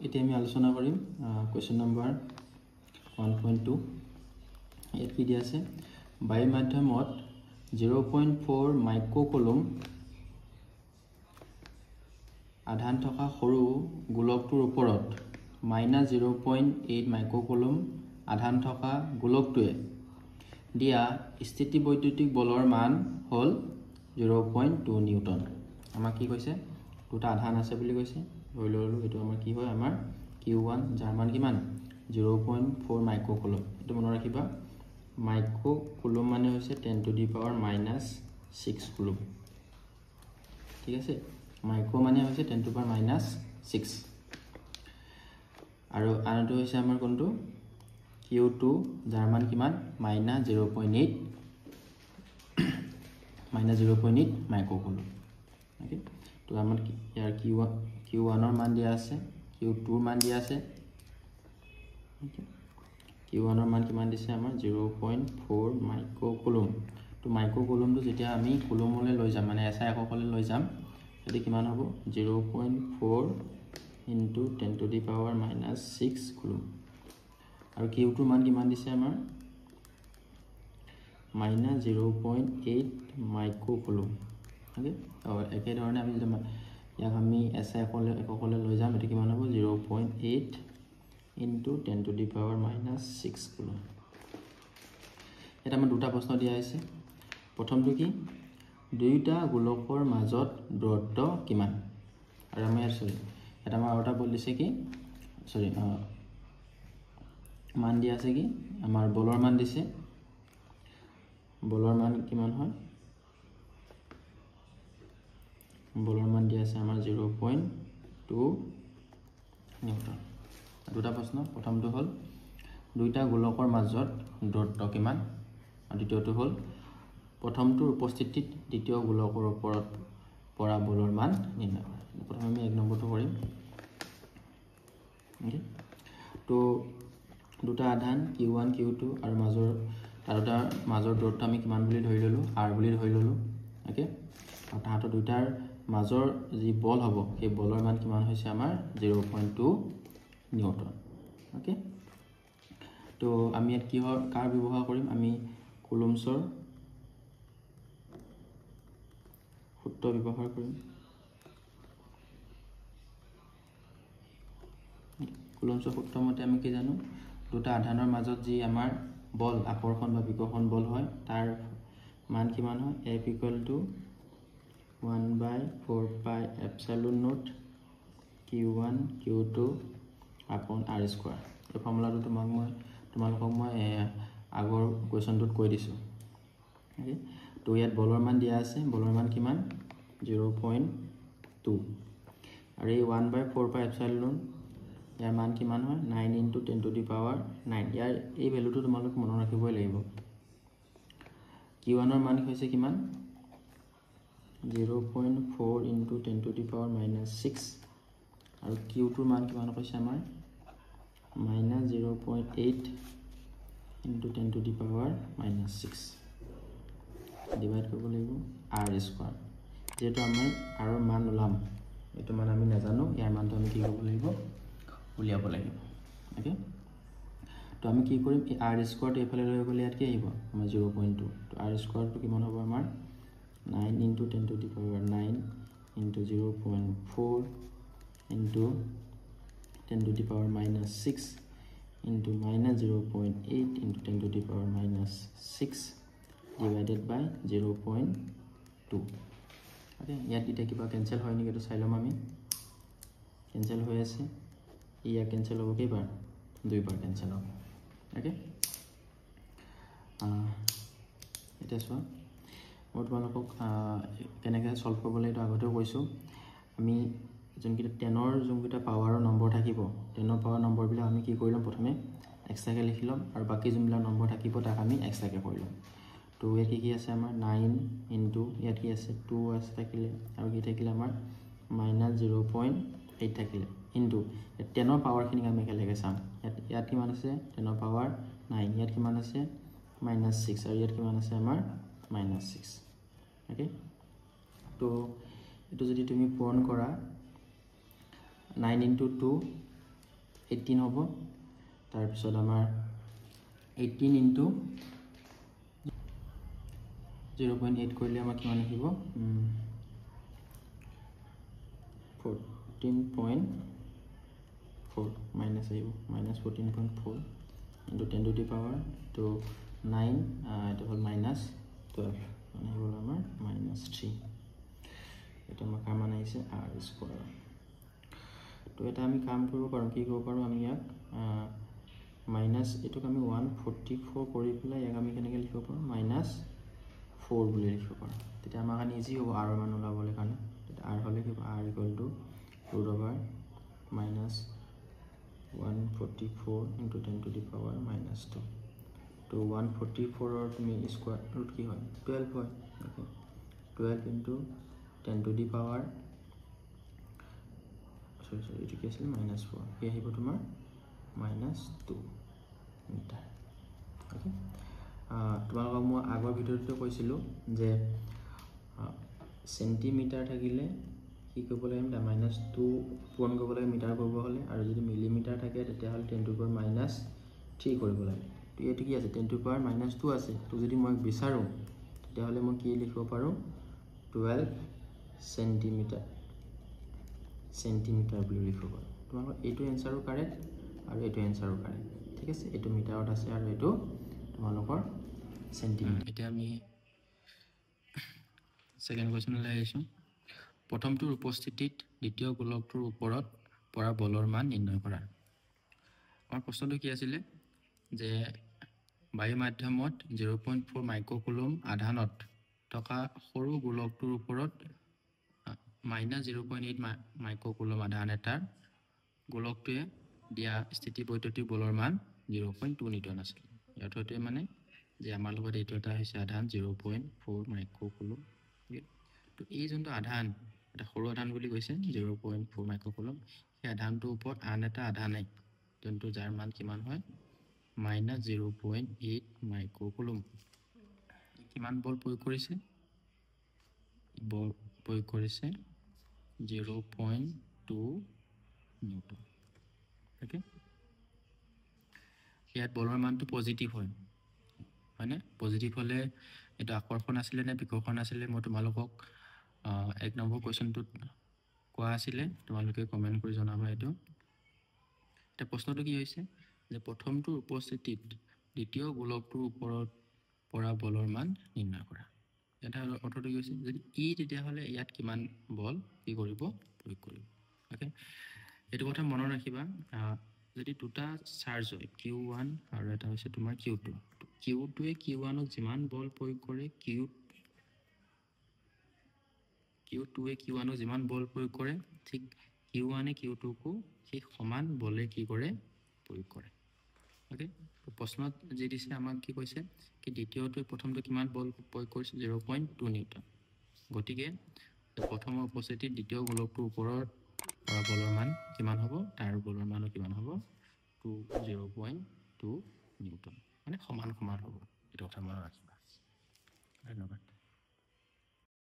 এতিয়া আমি আলোচনা কৰিম কোৱেশ্চন নম্বৰ 1.2 ইয়াত কি দিয়া আছে বায়ু মাধ্যমত 0.4 মাইক্ৰ'কুলম আধান থকা সৰু গোলকটোৰ ওপৰত -0.8 মাইক্ৰ'কুলম আধান থকা গোলকটোৱে দিয়া স্থিতিবৈদ্যুতিক বলৰ মান হ'ল 0.2 নিউটন আমাক কি কৈছে দুটা আধান আছে বুলি কৈছে ধৰি ললো এটো আমাৰ কি হয় আমাৰ q1 যাৰ মান কিমান 0.4 মাইক্ৰ'কুলম এটো মনত ৰাখিবা মাইক্ৰ'কুলম মানে হৈছে 10 টু দি পাৱাৰ -6 কুলম ঠিক আছে মাইক্ৰ মানে হৈছে 10 টু পাৱাৰ -6 আৰু আনটো হৈছে আমাৰ কোনটো q2 যাৰ মান কিমান -0.8 মাইক্ৰ'কুলম ওকে তো আমাৰ ইয়াৰ q1 ৰ মান দিয়া আছে q2 ৰ মান দিয়া আছে q1 ৰ মান কিমান দিছে আমাৰ 0.4 মাইক্ৰ'কুলম তো মাইক্ৰ'কুলমটো যেতিয়া আমি কুলমলৈ লৈ যাম মানে SI এককলৈ লৈ যাম এটো কিমান হ'ব 0.4 into 10 to the power -6 coulomb আৰু q2 ৰ মান কিমান দিছে আমাৰ -0.8 মাইক্ৰ'কুলম ওকে আৰু একে ধৰণে আমি যদি ইয়াক আমি SI এককলৈ লৈ যাম এটো কিমান হ'ব 0.8 into 10 to the power -6 coulomb এটা আমাৰ দুটা প্ৰশ্ন দিয়া আছে প্ৰথমটো কি দুইটা গোলকৰ মাজত দূৰত্ব কিমান আৰু আমি এটা আমাৰ আউটা বলিছে কি মান দিয়া আছে কি আমাৰ বলৰ মান দিছে বলৰ মান কিমান হয় বলৰ মান দিয়া আছে আমাৰ 0.2 নিউটন দুটা প্ৰশ্ন প্ৰথমটো হ'ল দুইটা গোলকৰ মাজত দূৰত্ব কিমান আৰু দ্বিতীয়টো হ'ল প্ৰথমটোৰ উপস্থিতিত দ্বিতীয় গোলকৰ ওপৰত পৰা বলৰ মান নিৰ্ণয় কৰা প্ৰথমে আমি এক নম্বৰটো কৰিম ওকে তো দুটা আধান q1 q2 আৰু মাজৰ দূৰত্ব আমি কিমান বুলি ধৰি ললো r বুলি ধৰি ললো ওকে আৰু তাহাঁতৰ দুটাৰ মাজৰ যি বল হ'ব সেই বলৰ মান কিমান হৈছে আমাৰ 0.2 নিউটন ওকে তো আমি ইয়াত কিহৰ কাৰ ব্যৱহাৰ কৰিম আমি কুলম্বছৰ সূত্ৰ ব্যৱহাৰ কৰিম কুলম্বছৰ সূত্ৰ মতে আমি কি জানো দুটা আধানৰ মাজত যি আমাৰ বল আকৰ্ষণ বা বিকৰ্ষণ বল হয় তাৰ মান কিমান হয় F = 1/4 pi epsilon naught q1 q2 upon r square এই ফৰ্মুলাটো তোমালোকক মই আগৰ কোৱেশ্চনটোত কৈ দিছো ওকে তো ইয়াত বলৰ মান দিয়া আছে বলৰ মান কিমান 0.2 আৰু এই 1/4 pi epsilon ইয়াৰ মান কিমান হয় 9 into 10 to the power 9 ইয়াৰ এই ভ্যালুটো তোমালোক মনত ৰাখিবই লাগিব q1 ৰ মান হৈছে কিমান 0.4 into 10 to the power -6 আৰু q2 ৰ মান কিমান কৈছে আমাৰ -0.8 into 10 to the power -6 divide কৰিব লাগিব r স্কয়াৰ যেটো আমি r ৰ মান ওলাম এটো মান আমি নাজানো ইয়াৰ মানটো আমি কি কৰিব লাগিব উলিয়াব লাগিব ওকে তো আমি কি কৰিম এই r স্কয়াৰটো এফালে লৈ গলে ইয়াত কি আহিব আমাৰ 0.2 তো r স্কয়াৰটো কিমান হ'ব আমাৰ 9 into 10 to the power 9 into 0.4 into 10 to the power -6 into -0.8 into 10 to the power -6 divided by 0.2 okay ইয়াত এটা কিবা ক্যান্সেল হয় নেকি তো চাই লম আমি ক্যান্সেল হৈ আছে ইয়া ক্যান্সেল হ'ব কেইবাৰ দুইবাৰ ক্যান্সেল হ'ব ওকে এটা চোৱা মই তোমালোকক কেনেকৈ সলভ কৰিব লাগে আগতেও কৈছো আমি যোনকিটা 10 ৰ যোনকিটা পাৱাৰৰ নম্বৰ থাকিব 10 ৰ পাৱাৰ নম্বৰবিলাক আমি কি কৰিলাম প্ৰথমে এক্সট্ৰাকে লিখি লম আৰু বাকি যোনবিলাক নম্বৰ থাকিব তাক আমি এক্সট্ৰাকে কৰি লম তো ইয়াত কি আছে আমাৰ 9 ইনটু ইয়াত কি আছে 2 আছে থাকিলে আৰু কি থাকিলে আমাৰ -0.8 থাকিলে ইনটু 10 ৰ পাৱাৰখিনি আমি একেলগে চাম ইয়াত কিমান আছে 10 ৰ পাৱাৰ 9 ইয়াত কিমান আছে -6 আৰু ইয়াত কিমান আছে আমাৰ -6 ওকে তো এটো যদি তুমি পূৰণ কৰা 9 into 2 18 হ'ব তাৰপিছত আমাৰ 18 ইনটু 0.8 কৰিলে আমাৰ কিমান আহিব 14.4 মাইনাছ আহিব minus 14.4 into 10 to the power তো 9 এটা হ'ল মাইনাছ 12 মানে হ'ল আমাৰ মাইনাছ 3 এটা আমাৰ কাম আহিছে r স্কয়াৰ তো এটা আমি কাম কৰিব পাৰোঁ কি কৰিব পাৰোঁ আমি ইয়াক মাইনাছ এটোক আমি 144 কৰি পেলাই ইয়াক আমি কেনেকৈ লিখিব পাৰোঁ মাইনাছ 4 বুলি লিখিব পাৰোঁ তেতিয়া আমাৰ কাৰণে ইজি হ'ব r মান ওলাবলৈ কাৰণে তেতিয়া r হ'লে কি r equal to root over minus 144 into 10 to the power minus 2 তো 144 তুমি স্কয়াৰ ৰুট কি হয় 12 হয় okay 12 into 10 to the power সৰি এটো কি আছিল -4 কি আহিব তোমাৰ -2 মিটাৰ ওকে তোমালোকক মই আগৰ ভিডিঅ'টো কৈছিলোঁ যে সেন্টিমিটাৰ থাকিলে কি কৰিব লাগে -2 পূৰণ কৰিব লাগে মিটাৰ কৰিব হ'লে আৰু যদি মিলিমিটাৰ থাকে তেতিয়া হলে 10 টু পাৱাৰ -3 কৰিব লাগে তো এটো কি আছে 10 টু পাৱাৰ -2 আছে তো যদি মই বিচাৰো তেতিয়া হলে মই কি লিখিব পাৰো 12 সেন্টিমিটাৰ বুলি লিখিব পাৰো তোমালোকৰ এইটো এনসাৰও কাৰেক্ট আৰু এইটো এনসাৰও কাৰেক্ট ঠিক আছে এইটো মিটাৰত আছে আৰু এইটো তোমালোকৰ সেন্টিমিটাৰ এতিয়া আমি সেকেন্ড কোৱেশ্চনলৈ আহিছো প্ৰথমটোৰ উপস্থিতিত দ্বিতীয় গোলকটোৰ ওপৰত পৰা বলৰ মান নিৰ্ণয় কৰা আমাৰ প্ৰশ্নটো কি আছিল যে বায়ু মাধ্যমত 0.4 মাইক্ৰকুলম আধানত থকা সৰু গোলকটোৰ ওপৰত -0.8 মাইক্ৰকুলম আধান এটাৰ গোলকটোৱে দিয়া স্থিতি বৈদ্যুতিক বলৰ মান 0.2 নিউটন আছিল ইয়াত হতে মানে যে আমাৰ লগত এইটো এটা হৈছে আধান 0.4 মাইক্ৰকুলম তো এই যোনটো আধান এটা সৰু আধান বুলি কৈছে 0.4 মাইক্ৰকুলম সেই আধানটোৰ ওপৰত আন এটা আধানে যোনটো যাৰ মান কিমান হয় -0.8 মাইক্ৰকুলম কিমান বল প্ৰয়োগ কৰিছে বল প্ৰয়োগ কৰিছে 0.2 নিউটন ওকে ইয়াত বলৰ মানটো পজিটিভ হয় মানে পজিটিভ হলে এটা আকৰ্ষণ আছিল নে বিকৰ্ষণ আছিল মই তোমালোকক এক নম্বৰ কোৱেশ্চনটোত কোৱা আছিল তোমালোকে কমেন্ট কৰি জনাবা এটো এটা প্ৰশ্নটো কি হৈছে যে প্ৰথমটোৰ উপস্থিতিত দ্বিতীয় গোলকটোৰ ওপৰত পৰা বলৰ মান নিৰ্ণয় কৰা এটা অৰ্থটো কি হৈছে যদি ই তেতিয়া হলে ইয়াত কিমান বল কি কৰিব প্ৰয়োগ কৰিব ওকে এটো কথা মনত ৰাখিবা যদি দুটা চাৰ্জ হয় q1 আৰু এটা হৈছে তোমাৰ q2 q2 এ q1 ক যিমান বল প্ৰয়োগ কৰে q2 এ q1 ক যিমান বল প্ৰয়োগ কৰে ঠিক q1 এ q2 কো সেই সমান বলে কি কৰে প্ৰয়োগ কৰে ওকে প্ৰশ্নত যি দিছে আমাক কি কৈছে কি দ্বিতীয়টো প্ৰথমটো কিমান বল প্ৰয়োগ কৰিছে 0.2 নিউটন গতিকে প্ৰথমৰ উপস্থিতিত দ্বিতীয় গোলকটোৰ ওপৰত পৰা বলৰ মান কিমান হ'ব তাৰ বলৰ মানো কিমান হ'ব 0.2 নিউটন মানে সমান হ'ব এটা কথা মনত ৰাখিবা ধন্যবাদ